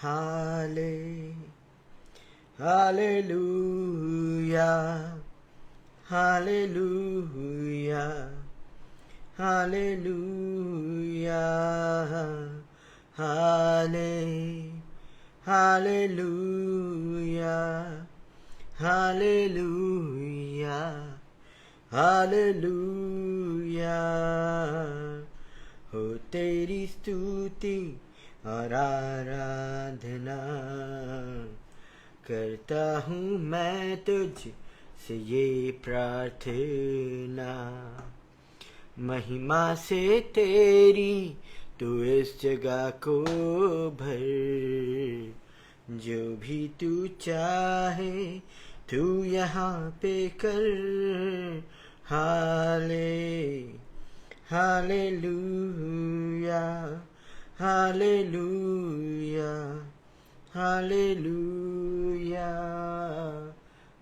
हाले hallelujah hallelujah hallelujah हाले hallelujah hallelujah hallelujah हो तेरी स्तुति और आराधना करता हूँ मैं तुझ से ये प्रार्थना। महिमा से तेरी तू इस जगह को भर, जो भी तू चाहे तू यहाँ पे कर। Hallelujah hallelujah hallelujah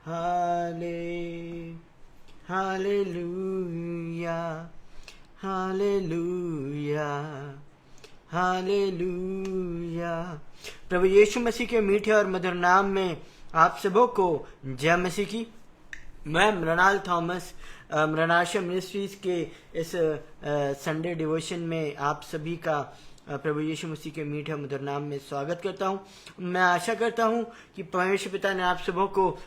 hallelujah hallelujah hallelujah. प्रभु यीशु मसीह के मीठे और मधुर नाम में आप सबों को जय मसीह की। मैं मृणाल थॉमस मृणाशा मिनिस्ट्रीज के इस संडे डिवोशन में आप सभी का प्रभु यीशु मसीह के मीठे मधुर नाम में स्वागत करता हूं। मैं आशा करता हूं कि परमेश्वर पिता ने आप सबों को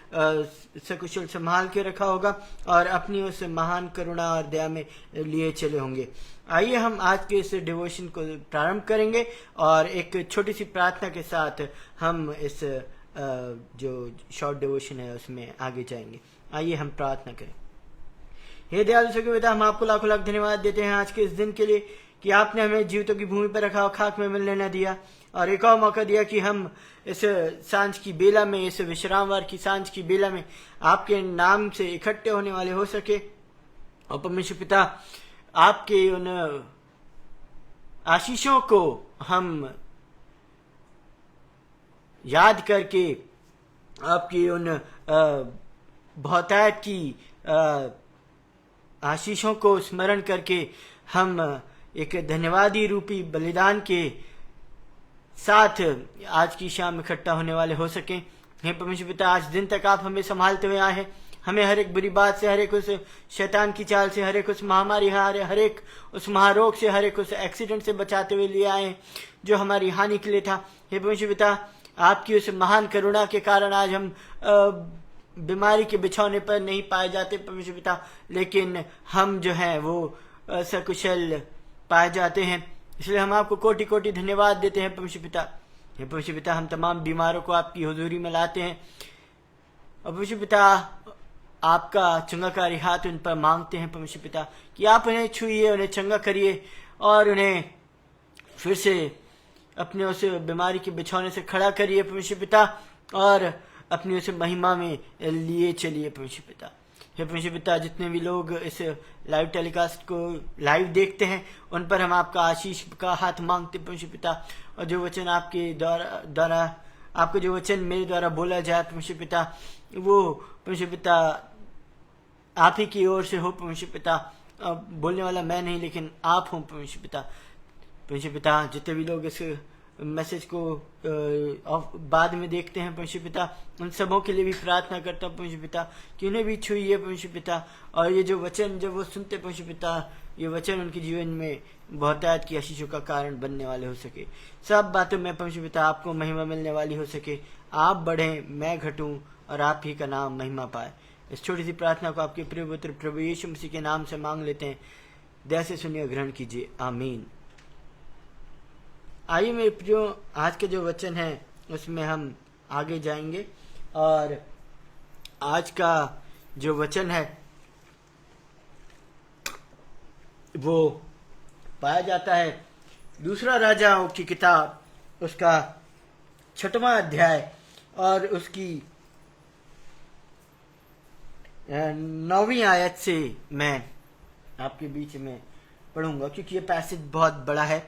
सकुशल संभाल के रखा होगा और अपनी उस महान करुणा और दया में लिए चले होंगे। आइए हम आज के इस डिवोशन को प्रारंभ करेंगे और एक छोटी सी प्रार्थना के साथ हम इस जो शॉर्ट डिवोशन है उसमें आगे जाएंगे। आइए हम प्रार्थना करें। हे दयालु सके पिता, हम आपको लाखों लाख धन्यवाद देते हैं आज के इस दिन के लिए कि आपने हमें जीवितों की भूमि पर रखा और खाक में मिलने न दिया और एक और मौका दिया कि हम इस सांझ की बेला में, इस विश्रामवार की सांझ की बेला में आपके नाम से इकट्ठे होने वाले हो सके। और परमेश्वर पिता, आपके उन आशीषों को हम याद करके, आपकी उन बहुतायत की आशीषों को स्मरण करके हम एक धन्यवादी रूपी बलिदान के साथ आज की शाम इकट्ठा होने वाले हो सके। हे परमेश्वर पिता, आज दिन तक आप हमें संभालते हुए आए हैं। हमें हर एक बुरी बात से, हर एक उस शैतान की चाल से, हर एक उस महामारी, हर एक उस महारोग से, हर एक उस एक्सीडेंट से बचाते हुए लिए आए हैं जो हमारी हानि के लिए था। हे परमेश्वर पिता, आपकी उस महान करुणा के कारण आज हम बीमारी के बिछौने पर नहीं पाए जाते परमेश्वर पिता, लेकिन हम जो हैं वो सकुशल पाए जाते हैं। इसलिए हम आपको कोटि कोटि धन्यवाद देते हैं परमेश्वर पिता। हे परमेश्वर पिता, हम तमाम बीमारों को आपकी हुजूरी में लाते हैं और परमेश्वर पिता आपका चंगाकारी हाथ उन पर मांगते हैं परमेश्वर पिता कि आप उन्हें छुइए, उन्हें चंगा करिए और उन्हें फिर से अपने उस बीमारी के बिछौने से खड़ा करिए परमेश्वर पिता और अपनी उस महिमा में लिए चलिए परमेश्वर पिता। हे परमेश्वर पिता, जितने भी लोग इस लाइव टेलीकास्ट को लाइव देखते हैं उन पर हम आपका आशीष का हाथ मांगते परमेश्वर पिता। और जो वचन आपके द्वारा आपका जो वचन मेरे द्वारा बोला जाए परमेश्वर पिता, वो परमेश्वर पिता आप ही की ओर से हो परमेश्वर पिता। बोलने वाला मैं नहीं लेकिन आप हो परमेश्वर पिता। परमेश्वर पिता, जितने भी लोग इस मैसेज को बाद में देखते हैं परमेश्वर पिता, उन सबों के लिए भी प्रार्थना करता हूँ परमेश्वर पिता कि उन्हें भी छुइए परमेश्वर पिता और ये जो वचन जब वो सुनते परमेश्वर पिता, ये वचन उनके जीवन में बहुतायत की आशीषों का कारण बनने वाले हो सके। सब बातों में परमेश्वर पिता आपको महिमा मिलने वाली हो सके। आप बढ़ें, मैं घटूं और आप ही का नाम महिमा पाए। इस छोटी सी प्रार्थना को आपके प्रिय पुत्र प्रभु यीशु मसीह के नाम से मांग लेते हैं। दया से सुनिए, ग्रहण कीजिए, आमीन। आइए मेरे प्रियो, आज के जो वचन है उसमें हम आगे जाएंगे और आज का जो वचन है वो पाया जाता है दूसरा राजाओं की किताब, उसका 6वां अध्याय और उसकी 9वीं आयत से मैं आपके बीच में पढ़ूंगा क्योंकि ये पैसेज बहुत बड़ा है।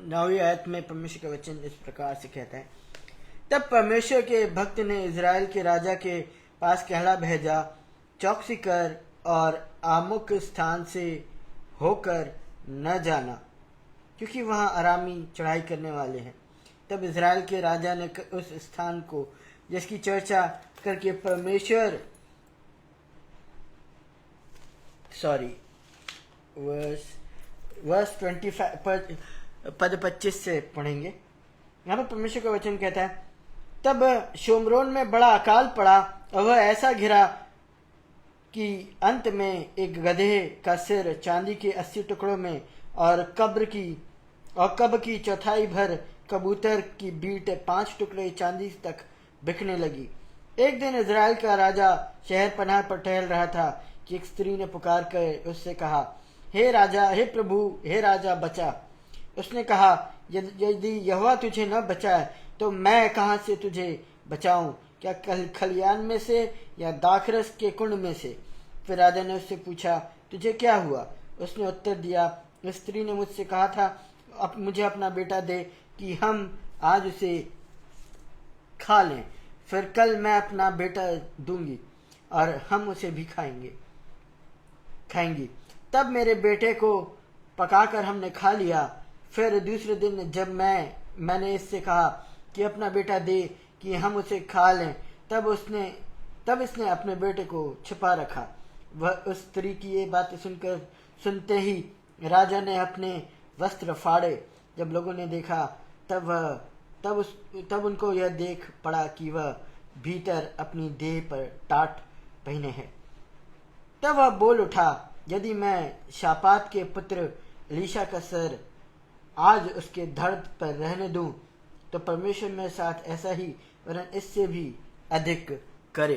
9वीं आयत में परमेश्वर का वचन इस प्रकार से कहता है, तब परमेश्वर के भक्त ने इजराइल के राजा के पास कहला भेजा, चौकसी कर और आमुक स्थान से होकर न जाना, क्योंकि वहां अरामी चढ़ाई करने वाले हैं। तब इज़राइल के राजा ने उस स्थान को जिसकी चर्चा करके परमेश्वर वर्स 25 पद 25 से पढ़ेंगे। यहाँ पर परमेश्वर का वचन कहता है, तब शोमरोन में बड़ा अकाल पड़ा और वह ऐसा घिरा कि अंत में एक गधे का सिर चांदी के 80 टुकड़ों में और कब की चौथाई भर कबूतर की बीट 5 टुकड़े चांदी तक बिकने लगी। एक दिन इज़राइल का राजा शहर पनाह पर टहल रहा था कि एक स्त्री ने पुकार कर उससे कहा, हे राजा, हे प्रभु, हे राजा, बचा। उसने कहा, यदि यहोवा तुझे न बचाए तो मैं कहां से तुझे बचाऊं, क्या खलियान में से या दाखरस के कुंड में से? फिर राजा ने उससे पूछा, तुझे क्या हुआ? उसने उत्तर दिया, स्त्री ने मुझसे कहा था, अब मुझे अपना बेटा दे कि हम आज उसे खा लें, फिर कल मैं अपना बेटा दूंगी और हम उसे भी खाएंगी। तब मेरे बेटे को पकाकर हमने खा लिया। फिर दूसरे दिन जब मैंने इससे कहा कि अपना बेटा दे कि हम उसे खा लें, तब इसने अपने बेटे को छिपा रखा। वह उस स्त्री की ये बात सुनते ही राजा ने अपने वस्त्र फाड़े। जब लोगों ने देखा तब उनको यह देख पड़ा कि वह भीतर अपनी देह पर टाट पहने हैं। तब वह बोल उठा, यदि मैं शापात के पुत्र एलीशा का सर आज उसके धड़ पर रहने दूं तो परमेश्वर मेरे साथ ऐसा ही वरन इससे भी अधिक करे।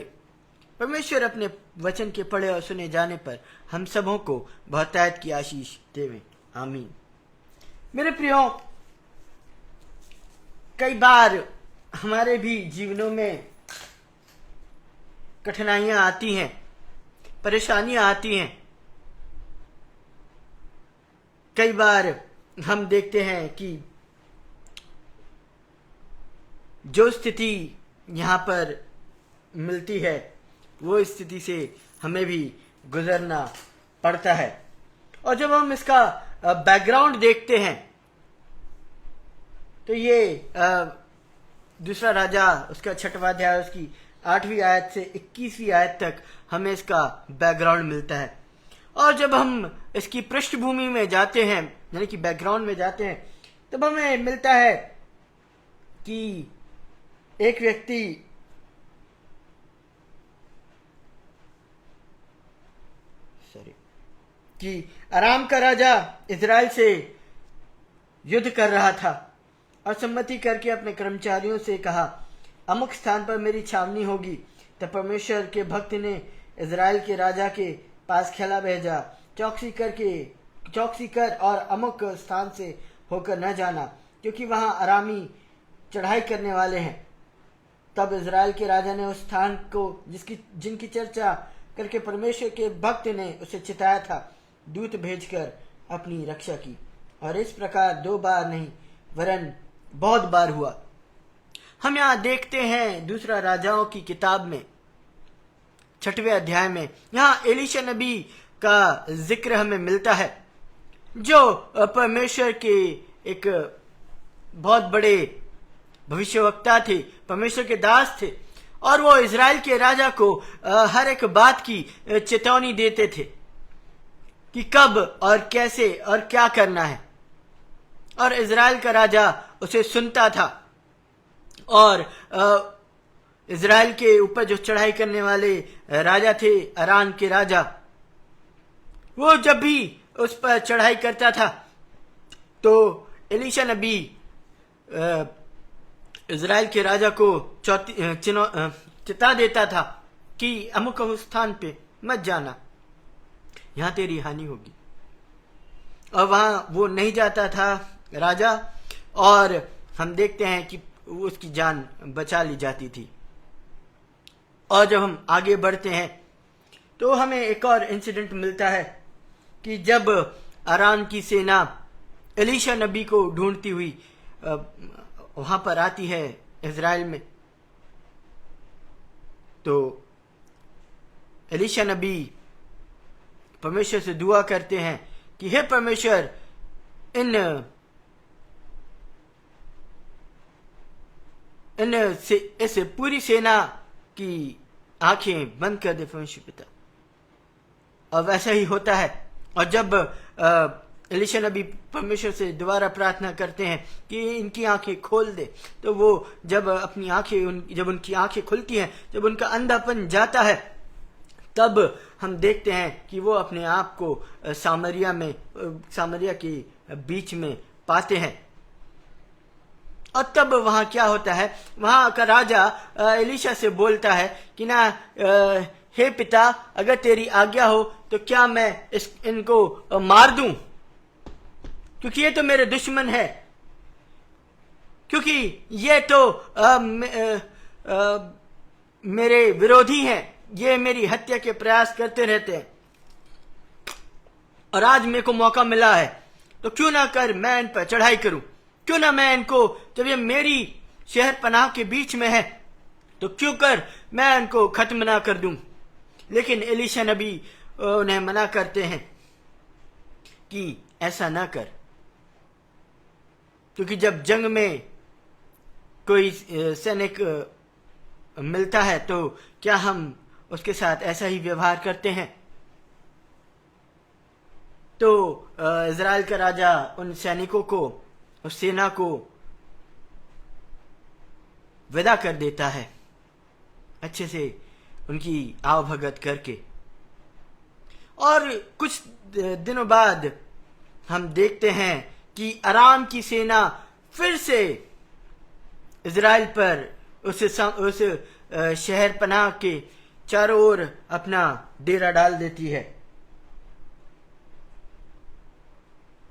परमेश्वर अपने वचन के पढ़े और सुने जाने पर हम सबों को बहुतायत की आशीष देवे। आमीन। मेरे प्रियो, कई बार हमारे भी जीवनों में कठिनाइयां आती हैं, परेशानियां आती हैं। कई बार हम देखते हैं कि जो स्थिति यहाँ पर मिलती है वो स्थिति से हमें भी गुजरना पड़ता है। और जब हम इसका बैकग्राउंड देखते हैं तो ये दूसरा राजा उसका 6वां अध्याय उसकी 8वीं आयत से 21वीं आयत तक हमें इसका बैकग्राउंड मिलता है। और जब हम इसकी पृष्ठभूमि में जाते हैं, यानी कि बैकग्राउंड में जाते हैं, तब हमें मिलता है कि एक व्यक्ति कि अराम का राजा इज़राइल से युद्ध कर रहा था और सम्मति करके अपने कर्मचारियों से कहा, अमुक स्थान पर मेरी छावनी होगी। तब परमेश्वर के भक्त ने इज़राइल के राजा के पास खेला भेजा, चौकसी कर और अमुक स्थान से होकर न जाना, क्योंकि वहां अरामी चढ़ाई करने वाले हैं। तब इज़राइल के राजा ने उस स्थान को जिनकी चर्चा करके परमेश्वर के भक्त ने उसे चिताया था, दूत भेजकर अपनी रक्षा की। और इस प्रकार 2 बार नहीं वरन बहुत बार हुआ। हम यहाँ देखते हैं दूसरा राजाओं की किताब में 6वें अध्याय में यहाँ एलीशा नबी का जिक्र हमें मिलता है, जो परमेश्वर के एक बहुत बड़े भविष्यवक्ता थे, परमेश्वर के दास थे। और वो इज़राइल के राजा को हर एक बात की चेतावनी देते थे कि कब और कैसे और क्या करना है। और इज़राइल का राजा उसे सुनता था। और इज़राइल के ऊपर जो चढ़ाई करने वाले राजा थे, अराम के राजा, वो जब भी उस पर चढ़ाई करता था तो एलीशा नबी इज़राइल के राजा को चिता देता था कि अमुक स्थान पे मत जाना, यहां तेरी हानि होगी। और वहां वो नहीं जाता था राजा, और हम देखते हैं कि उसकी जान बचा ली जाती थी। और जब हम आगे बढ़ते हैं तो हमें एक और इंसिडेंट मिलता है कि जब अराम की सेना एलीशा नबी को ढूंढती हुई वहां पर आती है इज़राइल में, तो एलीशा नबी परमेश्वर से दुआ करते हैं कि हे परमेश्वर, इन इस पूरी सेना की आंखें बंद कर दे परमेश्वर पिता। और वैसा ही होता है। और जब एलीशा नबी परमेश्वर से दोबारा प्रार्थना करते हैं कि इनकी आंखें खोल दे, तो वो जब उनकी आंखें खुलती हैं, जब उनका अंधापन जाता है, तब हम देखते हैं कि वो अपने आप को सामरिया के बीच में पाते हैं। और तब वहां क्या होता है, वहां का राजा एलीशा से बोलता है कि ना, हे पिता, अगर तेरी आज्ञा हो तो क्या मैं इनको मार दूं, क्योंकि ये तो मेरे दुश्मन है, क्योंकि ये तो मेरे विरोधी हैं, ये मेरी हत्या के प्रयास करते रहते हैं, और आज मेरे को मौका मिला है, तो क्यों ना कर मैं इन पर चढ़ाई करूं, क्यों ना मैं इनको, जब ये मेरी शहर पनाह के बीच में है, तो क्यों कर मैं इनको खत्म ना कर दूं। लेकिन एलीशा नबी उन्हें मना करते हैं कि ऐसा ना कर, क्योंकि जब जंग में कोई सैनिक मिलता है तो क्या हम उसके साथ ऐसा ही व्यवहार करते हैं। तो इज़राइल का राजा उन सैनिकों को, उस सेना को विदा कर देता है, अच्छे से उनकी आवभगत करके। और कुछ दिनों बाद हम देखते हैं कि अराम की सेना फिर से इज़राइल पर उस शहर पनाह के चारों ओर अपना डेरा डाल देती है।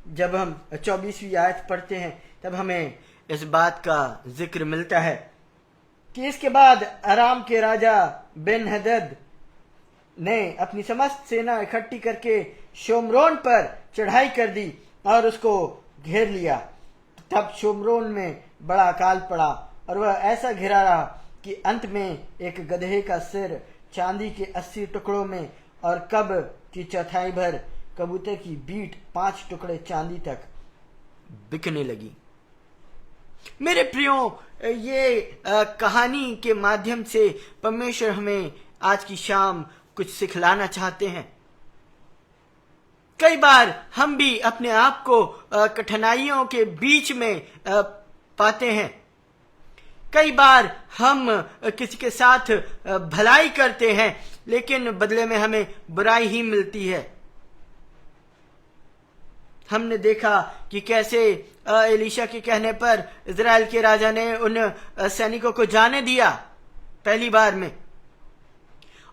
जब हम 24वीं आयत पढ़ते हैं तब हमें इस बात का जिक्र मिलता है कि इसके बाद अराम के राजा बेन हदद ने अपनी समस्त सेना इकट्ठी करके शोमरोन पर चढ़ाई कर दी और उसको घेर लिया। तब शोमरोन में बड़ा अकाल पड़ा और वह ऐसा घिरा रहा कि अंत में एक गधे का सिर चांदी के 80 टुकड़ों में और कब की चौथाई भर कबूतर की बीट 5 टुकड़े चांदी तक बिकने लगी। मेरे प्रियो, ये कहानी के माध्यम से परमेश्वर हमें आज की शाम कुछ सिखलाना चाहते हैं। कई बार हम भी अपने आप को कठिनाइयों के बीच में पाते हैं। कई बार हम किसी के साथ भलाई करते हैं, लेकिन बदले में हमें बुराई ही मिलती है। हमने देखा कि कैसे एलीशा के कहने पर इज़राइल के राजा ने उन सैनिकों को जाने दिया पहली बार में,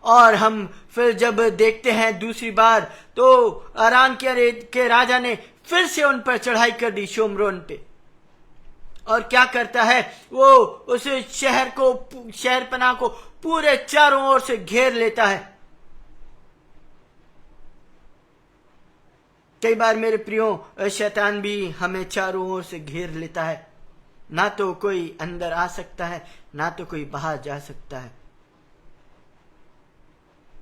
और हम फिर जब देखते हैं दूसरी बार तो अराम के राजा ने फिर से उन पर चढ़ाई कर दी शोमरोन पे। और क्या करता है, वो उस शहर पनाह को पूरे चारों ओर से घेर लेता है। कई बार मेरे प्रियो, शैतान भी हमें चारों ओर से घेर लेता है। ना तो कोई अंदर आ सकता है, ना तो कोई बाहर जा सकता है।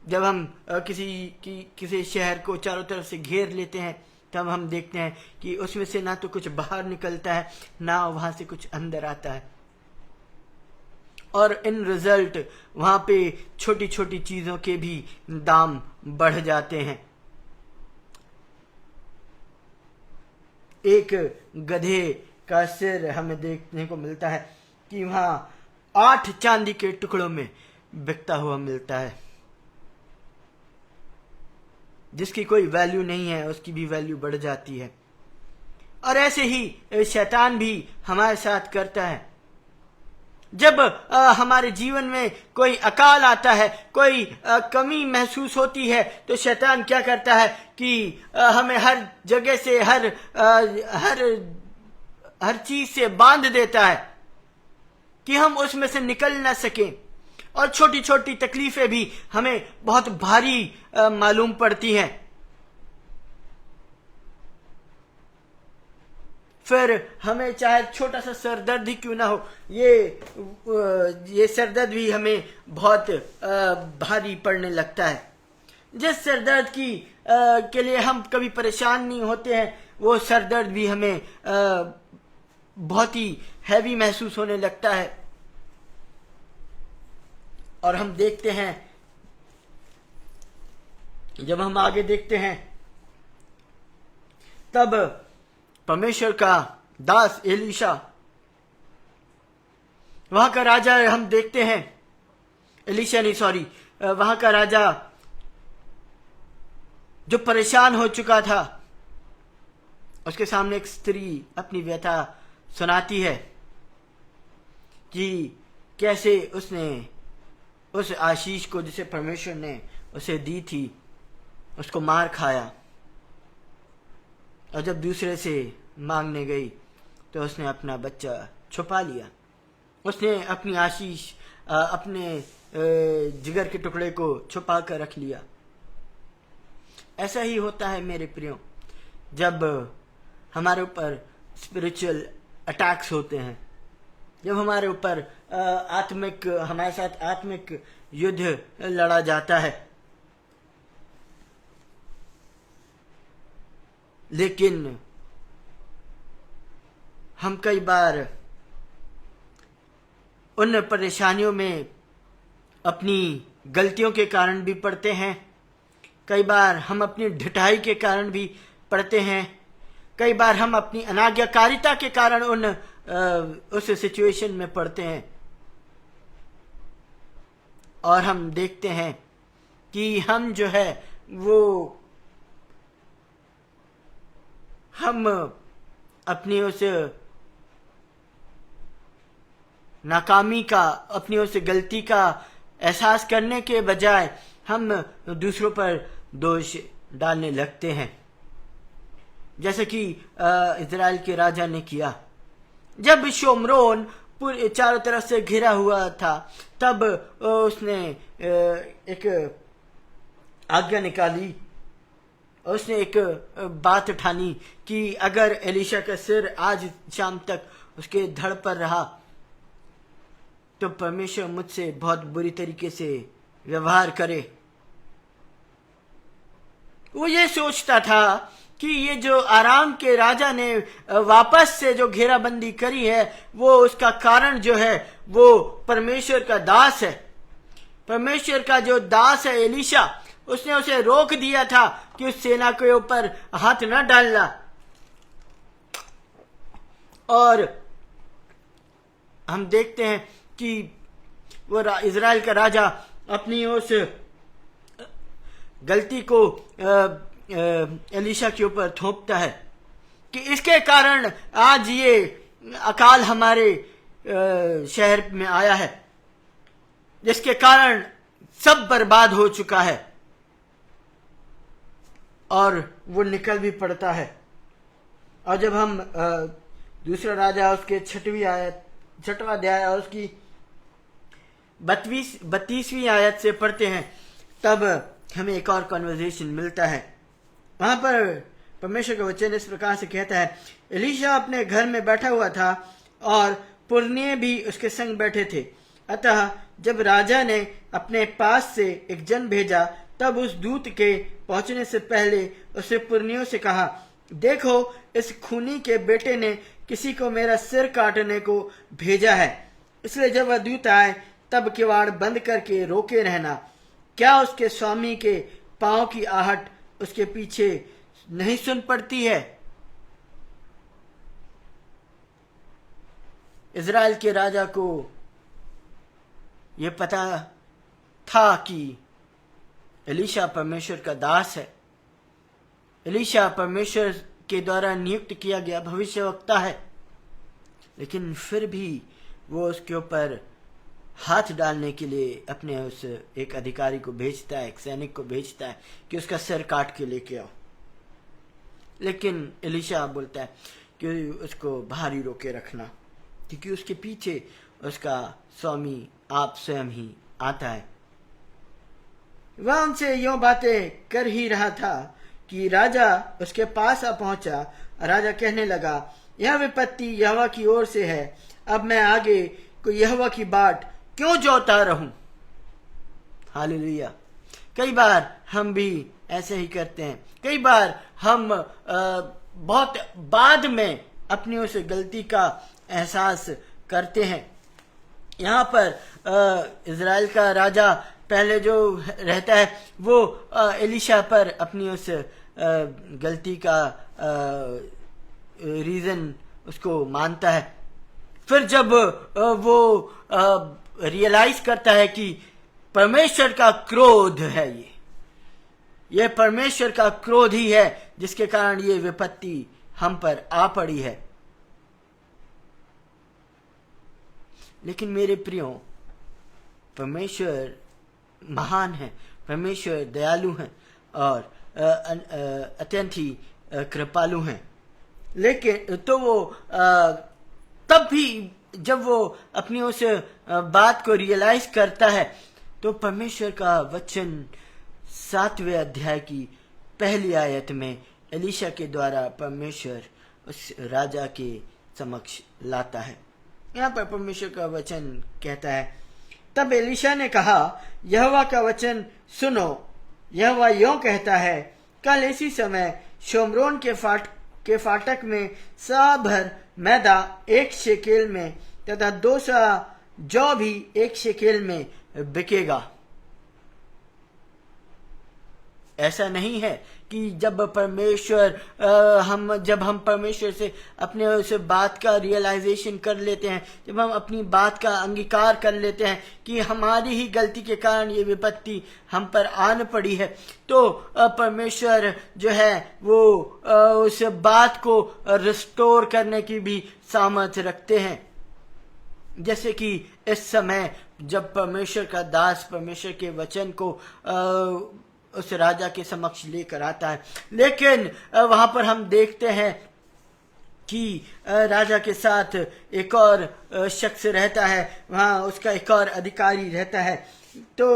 जब हम किसी शहर को चारों तरफ से घेर लेते हैं, तब हम देखते हैं कि उसमें से ना तो कुछ बाहर निकलता है, ना वहां से कुछ अंदर आता है। और इन रिजल्ट वहां पे छोटी छोटी चीजों के भी दाम बढ़ जाते हैं। एक गधे का सिर हमें देखने को मिलता है कि वहां 8 चांदी के टुकड़ों में बिकता हुआ मिलता है। जिसकी कोई वैल्यू नहीं है, उसकी भी वैल्यू बढ़ जाती है। और ऐसे ही शैतान भी हमारे साथ करता है। जब हमारे जीवन में कोई अकाल आता है, कोई कमी महसूस होती है, तो शैतान क्या करता है कि हमें हर जगह से हर चीज से बांध देता है कि हम उसमें से निकल ना सकें। और छोटी छोटी तकलीफें भी हमें बहुत भारी मालूम पड़ती हैं। फिर हमें चाहे छोटा सा सरदर्द ही क्यों ना हो, ये सरदर्द भी हमें बहुत भारी पड़ने लगता है। जिस सरदर्द के लिए हम कभी परेशान नहीं होते हैं, वो सरदर्द भी हमें बहुत ही हैवी महसूस होने लगता है। और हम देखते हैं, जब हम आगे देखते हैं तब परमेश्वर का दास एलीशा, वहां का राजा, हम देखते हैं एलीशा नहीं, सॉरी, वहां का राजा जो परेशान हो चुका था, उसके सामने एक स्त्री अपनी व्यथा सुनाती है कि कैसे उसने उस आशीष को जिसे परमेश्वर ने उसे दी थी उसको मार खाया, और जब दूसरे से मांगने गई तो उसने अपना बच्चा छुपा लिया। उसने अपनी आशीष, अपने जिगर के टुकड़े को छुपा कर रख लिया। ऐसा ही होता है मेरे प्रियो, जब हमारे ऊपर स्पिरिचुअल अटैक्स होते हैं, जब हमारे ऊपर हमारे साथ आत्मिक युद्ध लड़ा जाता है, लेकिन हम कई बार उन परेशानियों में अपनी गलतियों के कारण भी पड़ते हैं, कई बार हम अपनी ढिठाई के कारण भी पड़ते हैं, कई बार हम अपनी अनाज्ञाकारिता के कारण उस सिचुएशन में पड़ते हैं, और हम देखते हैं कि हम जो है वो हम अपनी उस नाकामी का, अपनी उस गलती का एहसास करने के बजाय हम दूसरों पर दोष डालने लगते हैं, जैसे कि इजराइल के राजा ने किया। जब शोमरोन पूरे चारों तरफ से घिरा हुआ था, तब उसने एक आज्ञा निकाली, उसने एक बात ठानी कि अगर एलीशा का सिर आज शाम तक उसके धड़ पर रहा तो परमेश्वर मुझसे बहुत बुरी तरीके से व्यवहार करे। वो ये सोचता था कि ये जो आराम के राजा ने वापस से जो घेराबंदी करी है, वो उसका कारण जो है वो परमेश्वर का दास है। परमेश्वर का जो दास है एलीशा, उसने उसे रोक दिया था कि उस सेना के ऊपर हाथ न डालना। और हम देखते हैं कि वो इजराइल का राजा अपनी उस गलती को एलीशा के ऊपर थोपता है कि इसके कारण आज ये अकाल हमारे शहर में आया है, जिसके कारण सब बर्बाद हो चुका है। और वो निकल भी पड़ता है। और जब हम दूसरा राजा उसके 6वां अध्याय और उसकी 32वीं आयत से पढ़ते हैं, तब हमें एक और कन्वर्सेशन मिलता है। वहां पर परमेश्वर का वचन इस प्रकार से कहता है, एलीशा अपने घर में बैठा हुआ था और पुरनिये भी उसके संग बैठे थे। अतः जब राजा ने अपने पास से एक जन भेजा, तब उस दूत के पहुंचने से पहले उसे पुरनियों से कहा, देखो, इस खूनी के बेटे ने किसी को मेरा सिर काटने को भेजा है। इसलिए जब वह दूत आए तब किवाड़ बंद करके रोके रहना। क्या उसके स्वामी के पांव की आहट उसके पीछे नहीं सुन पड़ती है? इजराइल के राजा को यह पता था कि एलीशा परमेश्वर का दास है, एलीशा परमेश्वर के द्वारा नियुक्त किया गया भविष्यवक्ता है, लेकिन फिर भी वो उसके ऊपर हाथ डालने के लिए अपने उस एक अधिकारी को भेजता है, एक सैनिक को भेजता है कि उसका सिर काट के लेके आओ। लेकिन एलीशा बोलता है कि उसको बाहर ही रोके रखना, क्योंकि उसके पीछे उसका स्वामी आप स्वयं ही आता है। वह उनसे यूं बातें कर ही रहा था कि राजा उसके पास आ पहुंचा। राजा कहने लगा, यह विपत्ति यहोवा की ओर से है, अब मैं आगे को यहोवा की बाट क्यों जोता रहूं? हालेलुया। कई बार हम भी ऐसे ही करते हैं। कई बार हम बहुत बाद में अपनी उस गलती का एहसास करते हैं। यहाँ पर इज़राइल का राजा पहले जो रहता है वो एलिशा पर अपनी उस गलती का रीज़न उसको मानता है। फिर जब वो रियलाइज करता है कि परमेश्वर का क्रोध है, ये परमेश्वर का क्रोध ही है जिसके कारण ये विपत्ति हम पर आ पड़ी है। लेकिन मेरे प्रियो, परमेश्वर महान है, परमेश्वर दयालु हैं और अत्यंत ही कृपालु हैं। लेकिन तो वो तब भी जब वो अपनी उस बात को रियलाइज करता है तो परमेश्वर का वचन 7वें अध्याय की पहली आयत में एलिशा के द्वारा परमेश्वर उस राजा के समक्ष लाता है। यहाँ पर परमेश्वर का वचन कहता है, तब एलिशा ने कहा, यहोवा का वचन सुनो। यहोवा यों कहता है, कल इसी समय शोमरोन के फाटक में सा भर मैदा 1 शेकेल में तथा 2 सा जौ भी 1 शेकेल में बिकेगा। ऐसा नहीं है कि जब हम परमेश्वर से अपने उस बात का रियलाइजेशन कर लेते हैं, जब हम अपनी बात का अंगीकार कर लेते हैं कि हमारी ही गलती के कारण ये विपत्ति हम पर आन पड़ी है, तो परमेश्वर जो है वो उस बात को रिस्टोर करने की भी सामर्थ्य रखते हैं। जैसे कि इस समय जब परमेश्वर का दास परमेश्वर के वचन को उस राजा के समक्ष लेकर आता है, लेकिन वहां पर हम देखते हैं कि राजा के साथ एक और शख्स रहता है, वहां उसका एक और अधिकारी रहता है। तो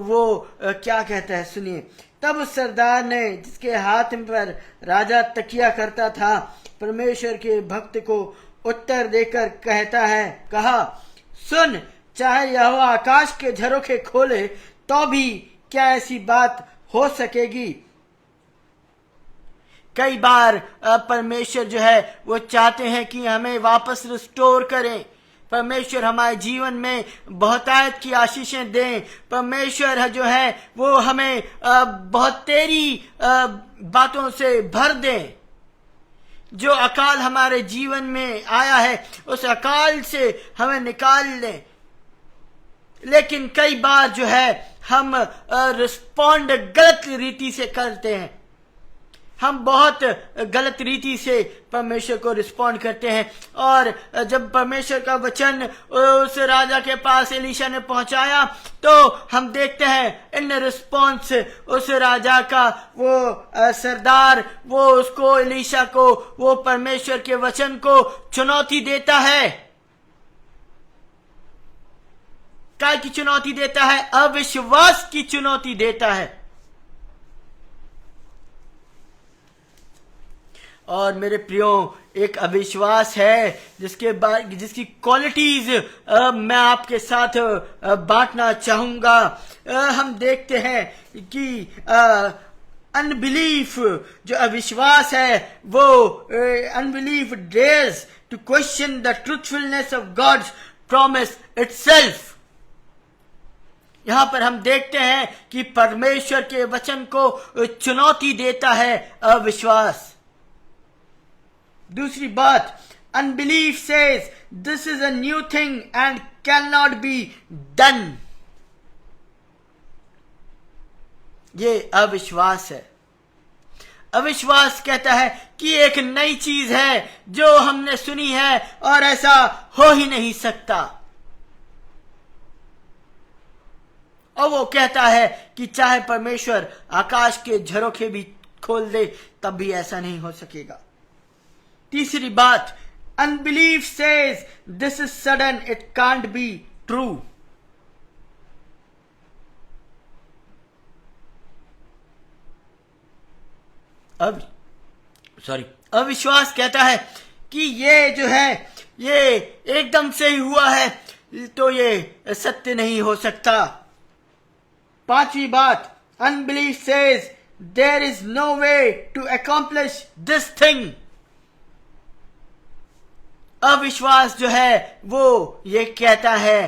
वो क्या कहता है, सुनिए। तब उस सरदार ने, जिसके हाथ पर राजा तकिया करता था, परमेश्वर के भक्त को उत्तर देकर कहा, सुन, चाहे यहोवा आकाश के झरोखे खोले तो भी क्या ऐसी बात हो सकेगी। कई बार परमेश्वर जो है वो चाहते हैं कि हमें वापस रिस्टोर करें। परमेश्वर हमारे जीवन में बहुतायत की आशीषें दें। परमेश्वर जो है वो हमें बहुत तेरी बातों से भर दें। जो अकाल हमारे जीवन में आया है उस अकाल से हमें निकाल लें। लेकिन कई बार जो है हम रिस्पॉन्ड गलत रीति से करते हैं। हम बहुत गलत रीति से परमेश्वर को रिस्पॉन्ड करते हैं। और जब परमेश्वर का वचन उस राजा के पास एलिशा ने पहुंचाया तो हम देखते हैं इन रिस्पॉन्स उस राजा का वो सरदार वो उसको एलिशा को वो परमेश्वर के वचन को चुनौती देता है। काय की चुनौती देता है? अविश्वास की चुनौती देता है। और मेरे प्रियो, एक अविश्वास है जिसकी क्वालिटीज मैं आपके साथ बांटना चाहूंगा। हम देखते हैं कि अनबिलीफ जो अविश्वास है वो unbelief dares to question the truthfulness of God's promise itself. यहां पर हम देखते हैं कि परमेश्वर के वचन को चुनौती देता है अविश्वास। दूसरी बात, unbelief says this is a new thing and can not be done. ये अविश्वास है। अविश्वास कहता है कि एक नई चीज है जो हमने सुनी है और ऐसा हो ही नहीं सकता। और वो कहता है कि चाहे परमेश्वर आकाश के झरोखे भी खोल दे तब भी ऐसा नहीं हो सकेगा। तीसरी बात, unbelief says this is sudden, it can't be true. अविश्वास कहता है कि ये जो है ये एकदम से ही हुआ है तो ये सत्य नहीं हो सकता। पांचवी बात, unbelief says there is no way to accomplish this thing. अविश्वास जो है वो ये कहता है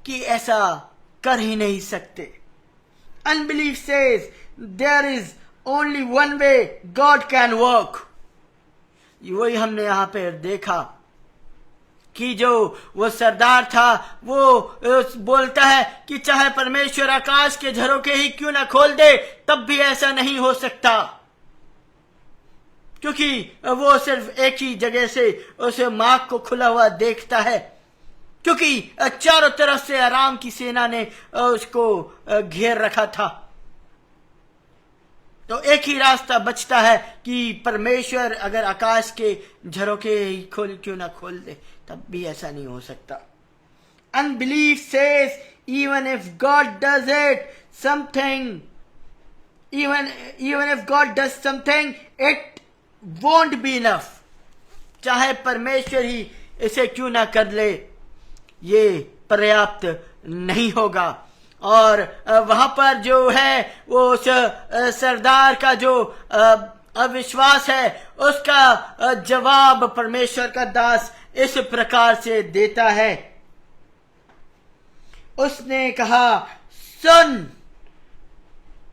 कि ऐसा कर ही नहीं सकते। Unbelief says there is only one way God can work। वही हमने यहां पे देखा कि जो वो सरदार था वो बोलता है कि चाहे परमेश्वर आकाश के झरोखे ही क्यों ना खोल दे तब भी ऐसा नहीं हो सकता, क्योंकि वो सिर्फ एक ही जगह से उस मार्ग को खुला हुआ देखता है, क्योंकि चारों तरफ से अराम की सेना ने उसको घेर रखा था। तो एक ही रास्ता बचता है कि परमेश्वर अगर आकाश के झरोखे ही क्यों ना खोल दे तब भी ऐसा नहीं हो सकता। Unbelief says even if God does it something, even if God does something it won't be enough। चाहे परमेश्वर ही इसे क्यों ना कर ले ये पर्याप्त नहीं होगा। और वहां पर जो है वो उस सरदार का जो अविश्वास है उसका जवाब परमेश्वर का दास इस प्रकार से देता है। उसने कहा, सुन,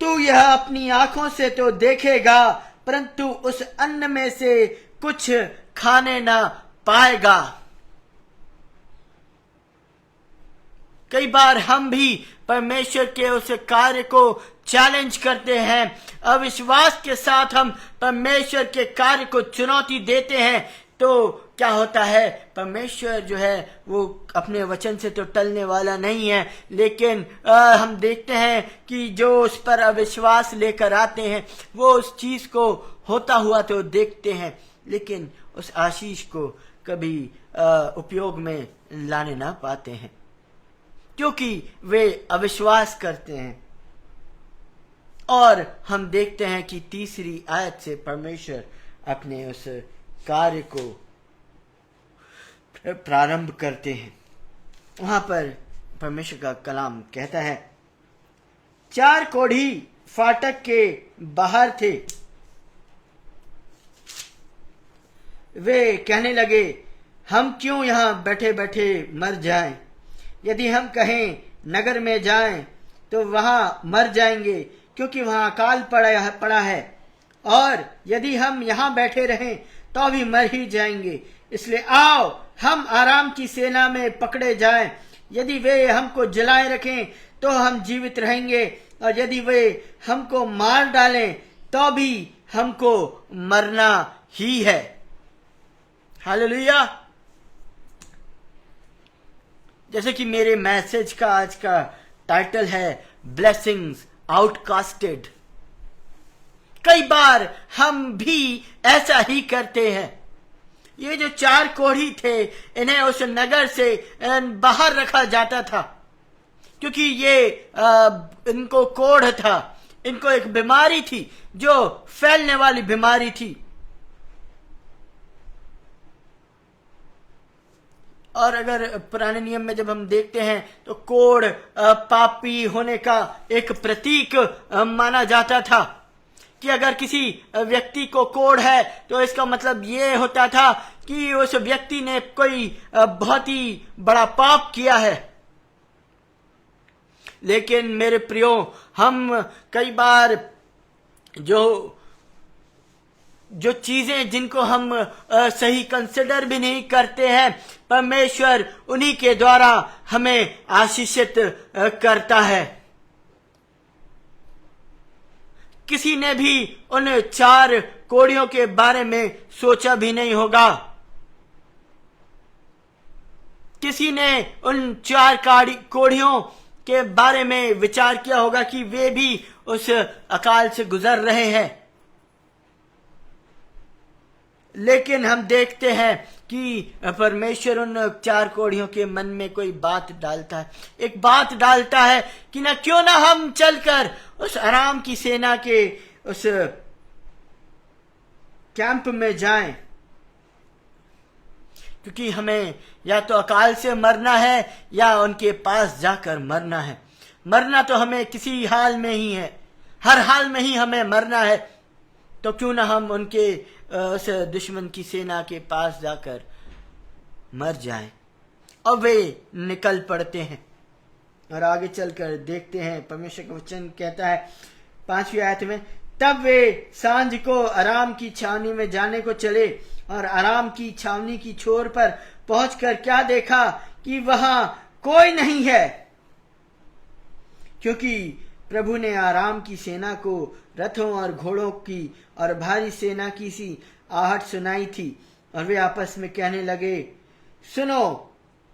तू यह अपनी आंखों से तो देखेगा परंतु उस अन्न में से कुछ खाने ना पाएगा। कई बार हम भी परमेश्वर के उस कार्य को चैलेंज करते हैं, अविश्वास के साथ हम परमेश्वर के कार्य को चुनौती देते हैं, तो क्या होता है, परमेश्वर जो है वो अपने वचन से तो टलने वाला नहीं है, लेकिन हम देखते हैं कि जो उस पर अविश्वास लेकर आते हैं वो उस चीज को होता हुआ तो देखते हैं लेकिन उस आशीष को कभी उपयोग में लाने ना पाते हैं, क्योंकि वे अविश्वास करते हैं। और हम देखते हैं कि तीसरी आयत से परमेश्वर अपने उस कार्य को प्रारंभ करते हैं। वहां पर परमेश्वर का कलाम कहता है, 4 कोढ़ी फाटक के बाहर थे, वे कहने लगे, हम क्यों यहां बैठे बैठे मर जाएं? यदि हम कहें नगर में जाएं तो वहां मर जाएंगे, क्योंकि वहां अकाल पड़ा है, और यदि हम यहां बैठे रहें तो भी मर ही जाएंगे। इसलिए आओ हम आराम की सेना में पकड़े जाएं। यदि वे हमको जलाए रखें तो हम जीवित रहेंगे, और यदि वे हमको मार डालें तो भी हमको मरना ही है। हालेलुया। जैसे कि मेरे मैसेज का आज का टाइटल है ब्लेसिंग्स आउटकास्टेड। कई बार हम भी ऐसा ही करते हैं। ये जो 4 कोढ़ी थे इन्हें उस नगर से बाहर रखा जाता था, क्योंकि ये इनको कोढ़ था, इनको एक बीमारी थी जो फैलने वाली बीमारी थी। और अगर पुराने नियम में जब हम देखते हैं तो कोढ़ पापी होने का एक प्रतीक माना जाता था, कि अगर किसी व्यक्ति को कोढ़ है तो इसका मतलब ये होता था कि उस व्यक्ति ने कोई बहुत ही बड़ा पाप किया है। लेकिन मेरे प्रियो, हम कई बार जो चीजें जिनको हम सही कंसिडर भी नहीं करते हैं, परमेश्वर उन्हीं के द्वारा हमें आशीषित करता है। किसी ने भी उन 4 कोढ़ियों के बारे में सोचा भी नहीं होगा। किसी ने उन 4 कोढ़ियों के बारे में विचार किया होगा कि वे भी उस अकाल से गुजर रहे हैं। लेकिन हम देखते हैं कि परमेश्वर उन 4 कोढ़ियों के मन में कोई बात डालता है, एक बात डालता है कि ना क्यों ना हम चलकर उस आराम की सेना के उस कैंप में जाएं, क्योंकि हमें या तो अकाल से मरना है या उनके पास जाकर मरना है। मरना तो हमें किसी हाल में ही है, हर हाल में ही हमें मरना है। तो क्यों ना हम उनके उस दुश्मन की सेना के पास जाकर मर जाएं। और वे निकल पड़ते हैं। और आगे चलकर देखते हैं, परमेश्वर का वचन कहता है 5वीं आयत में, तब वे सांझ को आराम की छावनी में जाने को चले और आराम की छावनी की छोर पर पहुंचकर क्या देखा कि वहां कोई नहीं है, क्योंकि प्रभु ने आराम की सेना को रथों और घोड़ों की और भारी सेना की सी आहट सुनाई थी। और वे आपस में कहने लगे, सुनो,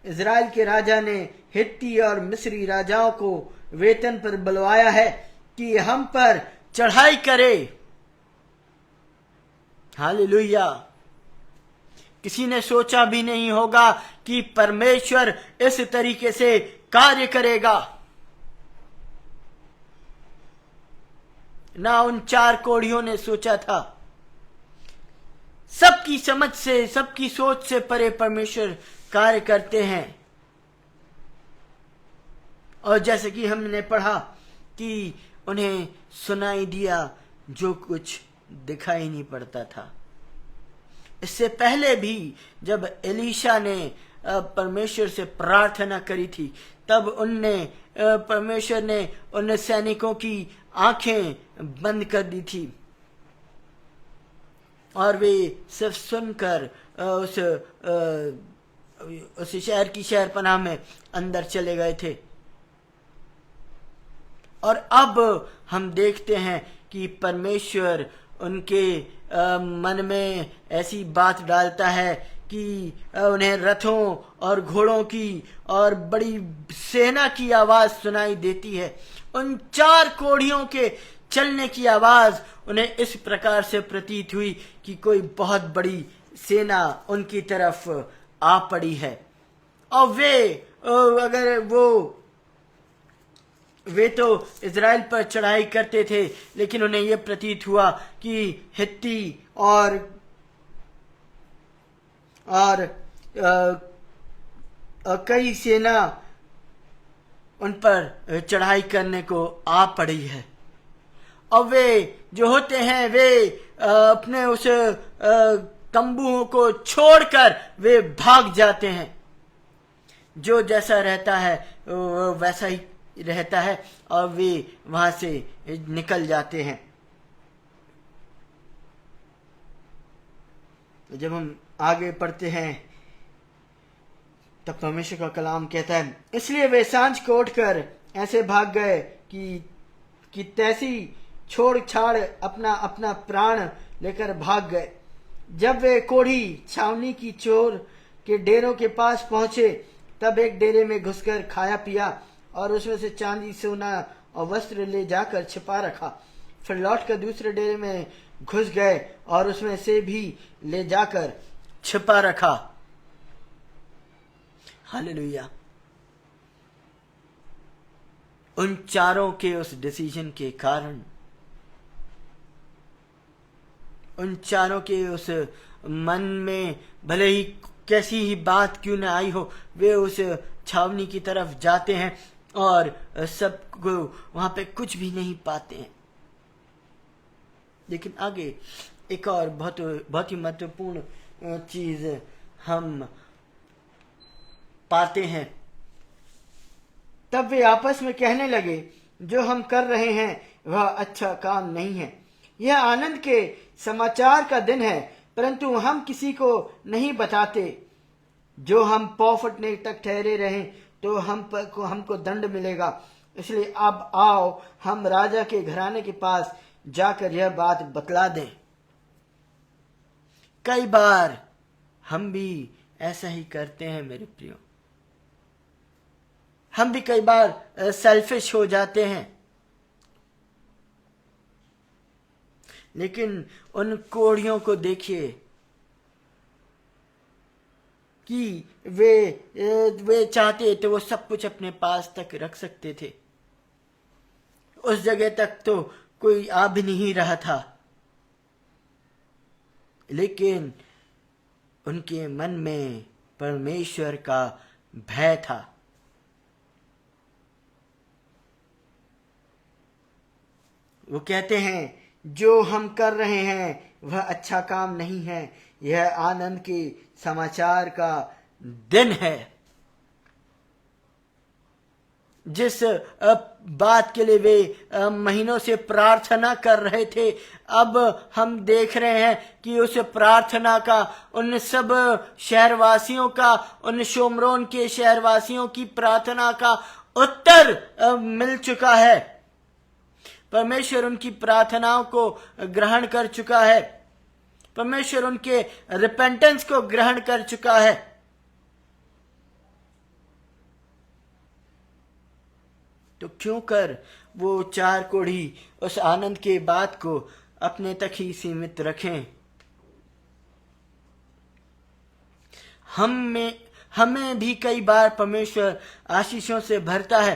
इज़राइल के राजा ने हित्ती और मिस्री राजाओं को वेतन पर बुलवाया है कि हम पर चढ़ाई करे। हालेलुया। किसी ने सोचा भी नहीं होगा कि परमेश्वर इस तरीके से कार्य करेगा। ना उन 4 कोढ़ियों ने सोचा था। सबकी समझ से, सबकी सोच से परे परमेश्वर कार्य करते हैं। और जैसे कि हमने पढ़ा कि उन्हें सुनाई दिया जो कुछ दिखाई नहीं पड़ता था। इससे पहले भी जब एलीशा ने परमेश्वर से प्रार्थना करी थी, तब परमेश्वर ने उन सैनिकों की आंखें बंद कर दी थी और वे सिर्फ सुनकर उस शहर की शहरपनाह में अंदर चले गए थे। और अब हम देखते हैं कि परमेश्वर उनके मन में ऐसी बात डालता है कि उन्हें रथों और घोड़ों की और बड़ी सेना की आवाज सुनाई देती है। उन 4 कोढ़ियों के चलने की आवाज उन्हें इस प्रकार से प्रतीत हुई कि कोई बहुत बड़ी सेना उनकी तरफ आ पड़ी है। और वे तो इज़राइल पर चढ़ाई करते थे, लेकिन उन्हें यह प्रतीत हुआ कि हित्ती और कई सेना उन पर चढ़ाई करने को आ पड़ी है। और वे जो होते हैं, वे अपने उस तंबुओं को छोड़कर वे भाग जाते हैं। जो जैसा रहता है वो वैसा ही रहता है और वे वहां से निकल जाते हैं। जब हम आगे पढ़ते हैं तब परमेश्वर का कलाम कहता है, इसलिए वे सांझ को उठकर ऐसे भाग गए कि तैसी छोड़ छाड़ अपना अपना प्राण लेकर भाग गए। जब वे कोढ़ी छावनी की चोर के डेरों के पास पहुंचे, तब एक डेरे में घुसकर खाया पिया और उसमें से चांदी, सोना और वस्त्र ले जाकर छिपा रखा। फिर लौटकर दूसरे डेरे में घुस गए और उसमें से भी ले जाकर छिपा रखा। हालेलुया। उन चारों के उस डिसीजन के कारण, उन चारों के उस मन में भले ही कैसी ही बात क्यों न आई हो, वे उस छावनी की तरफ जाते हैं और सबको वहां पे कुछ भी नहीं पाते हैं। लेकिन आगे एक और बहुत ही महत्वपूर्ण चीज हम पाते हैं। तब वे आपस में कहने लगे, जो हम कर रहे हैं वह अच्छा काम नहीं है। यह आनंद के समाचार का दिन है, परंतु हम किसी को नहीं बताते। जो हम पौ फटने तक ठहरे रहें तो हमको दंड मिलेगा। इसलिए अब आओ हम राजा के घराने के पास जाकर यह बात बतला दें। कई बार हम भी ऐसा ही करते हैं मेरे प्रियो। हम भी कई बार सेल्फिश हो जाते हैं। लेकिन उन कोढ़ियों को देखिए कि वे चाहते तो वो सब कुछ अपने पास तक रख सकते थे। उस जगह तक तो कोई आ भी नहीं रहा था, लेकिन उनके मन में परमेश्वर का भय था। वो कहते हैं, जो हम कर रहे हैं वह अच्छा काम नहीं है। यह आनंद के समाचार का दिन है। जिस बात के लिए वे महीनों से प्रार्थना कर रहे थे, अब हम देख रहे हैं कि उस प्रार्थना का, उन सब शहरवासियों का, उन शोमरोन के शहरवासियों की प्रार्थना का उत्तर मिल चुका है। परमेश्वर उनकी प्रार्थनाओं को ग्रहण कर चुका है। परमेश्वर उनके रिपेंटेंस को ग्रहण कर चुका है। तो क्यों कर वो चार कोढ़ी उस आनंद के बात को अपने तक ही सीमित रखें। हमें भी कई बार परमेश्वर आशीषों से भरता है।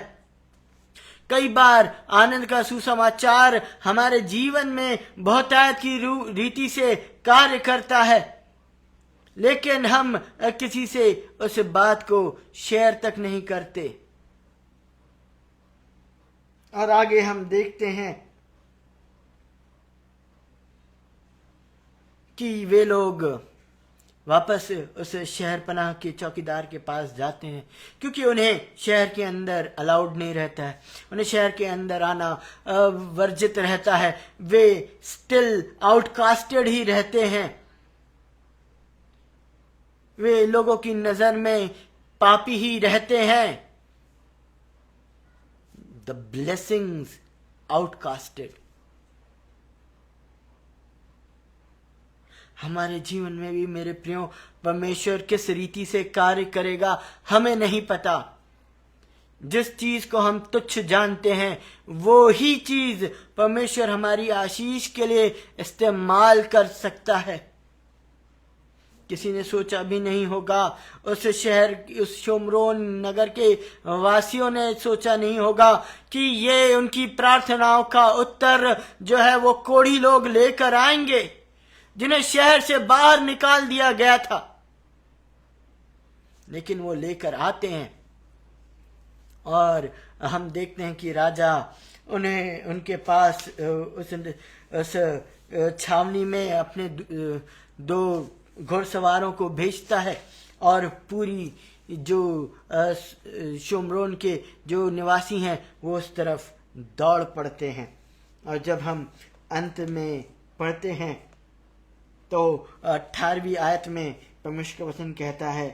कई बार आनंद का सुसमाचार हमारे जीवन में बहुतायत की रीति से कार्य करता है, लेकिन हम किसी से उस बात को शेयर तक नहीं करते। और आगे हम देखते हैं कि वे लोग वापस उस शहर पनाह के चौकीदार के पास जाते हैं, क्योंकि उन्हें शहर के अंदर अलाउड नहीं रहता है, उन्हें शहर के अंदर आना वर्जित रहता है। वे स्टिल आउटकास्टेड ही रहते हैं। वे लोगों की नजर में पापी ही रहते हैं। The blessings outcasted। हमारे जीवन में भी मेरे प्रियो परमेश्वर किस रीति से कार्य करेगा हमें नहीं पता। जिस चीज को हम तुच्छ जानते हैं वो ही चीज परमेश्वर हमारी आशीष के लिए इस्तेमाल कर सकता है। किसी ने सोचा भी नहीं होगा, उस शहर, उस शोमरोन नगर के वासियों ने सोचा नहीं होगा कि ये उनकी प्रार्थनाओं का उत्तर जो है वो कोढ़ी लोग लेकर आएंगे, जिन्हें शहर से बाहर निकाल दिया गया था। लेकिन वो लेकर आते हैं और हम देखते हैं कि राजा उन्हें उनके पास उस छावनी में अपने दो घुड़सवारों को भेजता है और पूरी जो शोमरोन के जो निवासी हैं वो उस तरफ दौड़ पड़ते हैं। और जब हम अंत में पढ़ते हैं तो 18वीं आयत में परमेश्वर का वचन कहता है,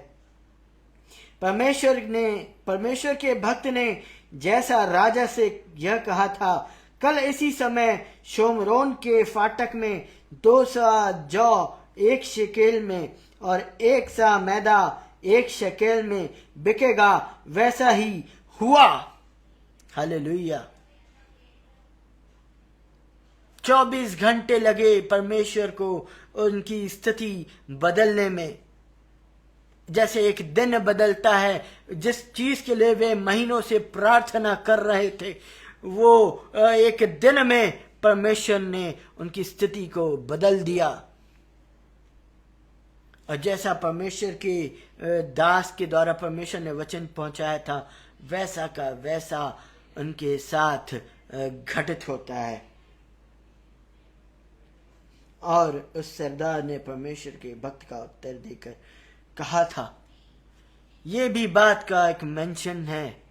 परमेश्वर के भक्त ने जैसा राजा से यह कहा था, कल इसी समय शोमरोन के फाटक में 200 जौ 1 शेकेल में और 1 सा मैदा 1 शेकेल में बिकेगा, वैसा ही हुआ। हालेलुया। 24 घंटे लगे परमेश्वर को उनकी स्थिति बदलने में। जैसे एक दिन बदलता है, जिस चीज के लिए वे महीनों से प्रार्थना कर रहे थे, वो एक दिन में परमेश्वर ने उनकी स्थिति को बदल दिया। और जैसा परमेश्वर के दास के द्वारा परमेश्वर ने वचन पहुंचाया था, वैसा का वैसा उनके साथ घटित होता है। और उस सरदार ने परमेश्वर के भक्त का उत्तर देकर कहा था, ये भी बात का एक मेंशन है।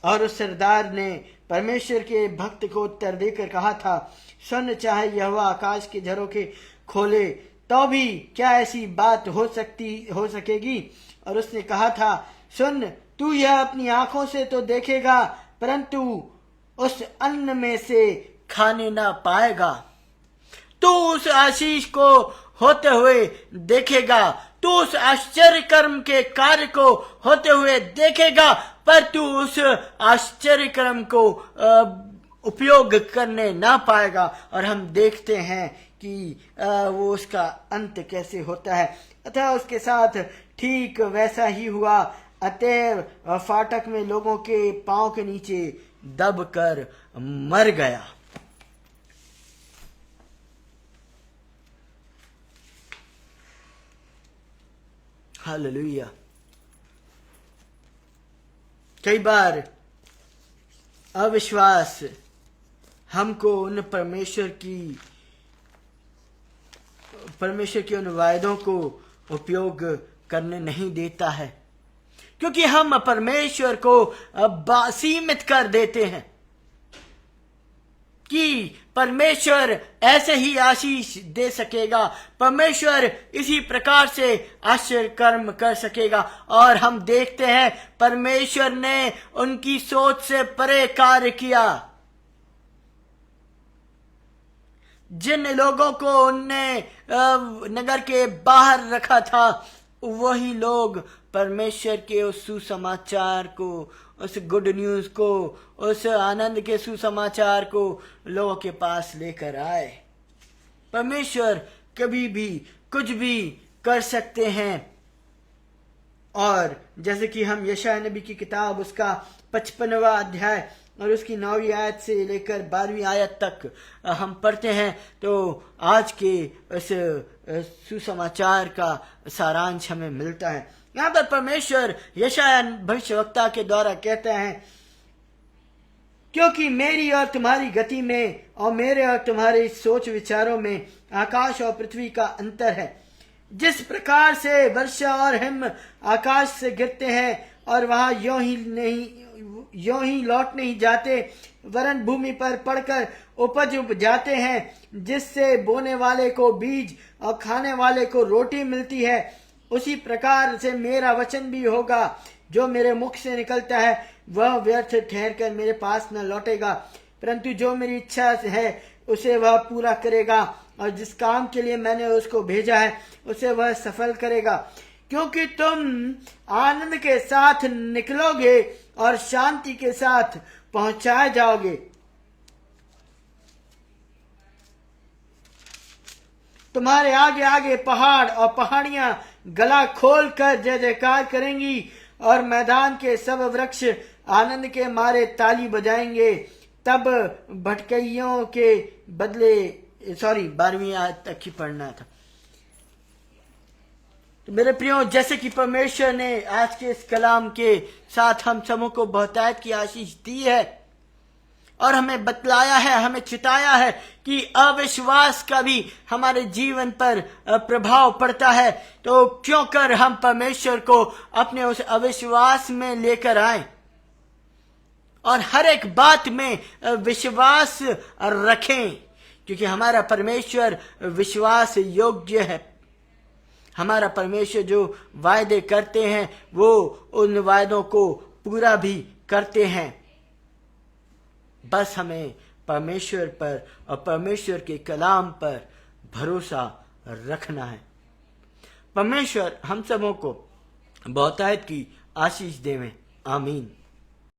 और उस सरदार ने परमेश्वर के भक्त को उत्तर देकर कहा था, सुन, चाहे यहोवा आकाश के झरोखे खोले तो भी क्या ऐसी बात हो सकेगी। और उसने कहा था, सुन, तू यह अपनी आंखों से तो देखेगा, परंतु उस अन्न में से खाने ना पाएगा। तू उस आशीष को होते हुए देखेगा, तू उस आश्चर्य कर्म के कार्य को होते हुए देखेगा, पर तू उस आश्चर्य कर्म को उपयोग करने ना पाएगा। और हम देखते हैं कि वो उसका अंत कैसे होता है। अतः उसके साथ ठीक वैसा ही हुआ। अतएव फाटक में लोगों के पांव के नीचे दब कर मर गया। हालेलुया। कई बार अविश्वास हमको उन परमेश्वर के उन वायदों को उपयोग करने नहीं देता है, क्योंकि हम परमेश्वर को सीमित कर देते हैं कि परमेश्वर ऐसे ही आशीष दे सकेगा, परमेश्वर इसी प्रकार से आश्चर्य कर्म कर सकेगा। और हम देखते हैं परमेश्वर ने उनकी सोच से परे कार्य किया। जिन लोगों को उनने नगर के बाहर रखा था, वही लोग परमेश्वर के उस सुसमाचार को, उस गुड न्यूज को, उस आनंद के सुसमाचार को लोगों के पास लेकर आए। परमेश्वर कभी भी कुछ भी कर सकते हैं। और जैसे कि हम यशायाह नबी की किताब उसका 55वां अध्याय और उसकी 9वीं आयत से लेकर 12वीं आयत तक हम पढ़ते हैं, तो आज के उस सुसमाचार का सारांश हमें मिलता है। यहाँ पर परमेश्वर यशायाह भविष्यवक्ता के द्वारा कहते हैं, क्योंकि मेरी और तुम्हारी गति में और मेरे और तुम्हारे सोच विचारों में आकाश और पृथ्वी का अंतर है। जिस प्रकार से वर्षा और हिम आकाश से गिरते हैं और वहां यों ही लौट नहीं जाते, वरन भूमि पर पड़कर उपज जाते हैं, जिससे बोने वाले को बीज और खाने वाले को रोटी मिलती है, उसी प्रकार से मेरा वचन भी होगा जो मेरे मुख से निकलता है, वह व्यर्थ ठहर कर मेरे पास न लौटेगा, परंतु जो मेरी इच्छा है उसे वह पूरा करेगा, और जिस काम के लिए मैंने उसको भेजा है उसे वह सफल करेगा। क्योंकि तुम आनंद के साथ निकलोगे और शांति के साथ पहुंचाए जाओगे। तुम्हारे आगे आगे पहाड़ और पहाड़ियां गला खोल कर जय जयकार करेंगी, और मैदान के सब वृक्ष आनंद के मारे ताली बजाएंगे। तब भटकैयों के बदले 12वीं आयत तक ही पढ़ना था। तो मेरे प्रियो, जैसे कि परमेश्वर ने आज के इस कलाम के साथ हम सबों को बहुतायत की आशीष दी है और हमें बतलाया है, हमें चिताया है कि अविश्वास का भी हमारे जीवन पर प्रभाव पड़ता है, तो क्यों कर हम परमेश्वर को अपने उस अविश्वास में लेकर आए और हर एक बात में विश्वास रखें, क्योंकि हमारा परमेश्वर विश्वास योग्य है। हमारा परमेश्वर जो वायदे करते हैं वो उन वायदों को पूरा भी करते हैं। बस हमें परमेश्वर पर और परमेश्वर के कलाम पर भरोसा रखना है। परमेश्वर हम सबों को बहुतायत की आशीष देवे। आमीन।